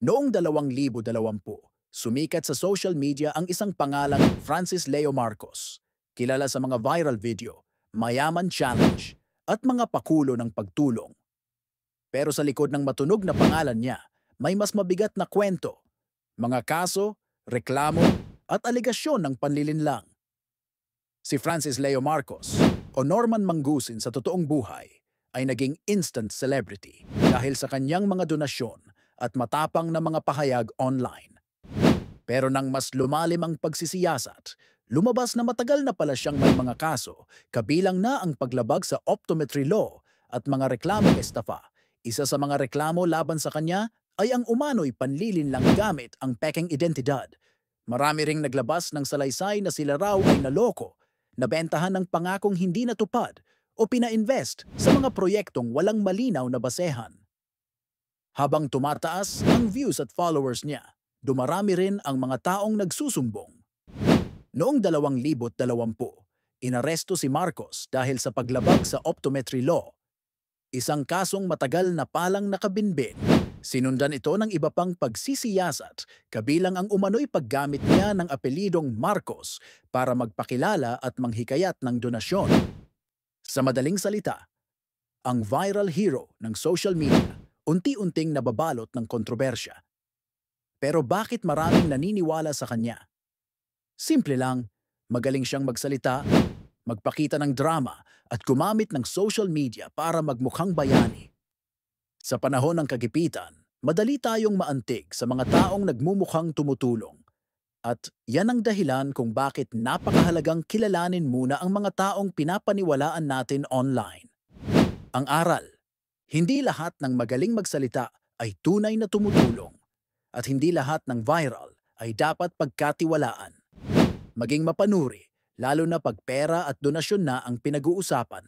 Noong 2020, sumikat sa social media ang isang pangalang Francis Leo Marcos, kilala sa mga viral video, mayaman challenge, at mga pakulo ng pagtulong. Pero sa likod ng matunog na pangalan niya, may mas mabigat na kwento, mga kaso, reklamo, at aligasyon ng panlilinlang. Si Francis Leo Marcos, o Norman Mangusin sa totoong buhay, ay naging instant celebrity dahil sa kanyang mga donasyon at matapang na mga pahayag online. Pero nang mas lumalim ang pagsisiyasat, lumabas na matagal na pala siyang may mga kaso, kabilang na ang paglabag sa optometry law at mga reklamong estafa. Isa sa mga reklamo laban sa kanya ay ang umano'y panlilinlang gamit ang pekeng identidad. Marami ring naglabas ng salaysay na sila raw ay naloko, nabentahan ng pangakong hindi natupad o pina-invest sa mga proyektong walang malinaw na basehan. Habang tumataas ang views at followers niya, dumarami rin ang mga taong nagsusumbong. Noong 2020, inaresto si Marcos dahil sa paglabag sa optometry law, isang kasong matagal na palang nakabinbin. Sinundan ito ng iba pang pagsisiyasat, kabilang ang umano'y paggamit niya ng apelidong Marcos para magpakilala at manghikayat ng donasyon. Sa madaling salita, ang viral hero ng social media unti-unting nababalot ng kontrobersya. Pero bakit maraming naniniwala sa kanya? Simple lang, magaling siyang magsalita, magpakita ng drama at gumamit ng social media para magmukhang bayani. Sa panahon ng kagipitan, madali tayong maantig sa mga taong nagmumukhang tumutulong. At yan ang dahilan kung bakit napakahalagang kilalanin muna ang mga taong pinapaniwalaan natin online. Ang aral, hindi lahat ng magaling magsalita ay tunay na tumutulong. At hindi lahat ng viral ay dapat pagkatiwalaan. Maging mapanuri, lalo na pag pera at donasyon na ang pinag-uusapan.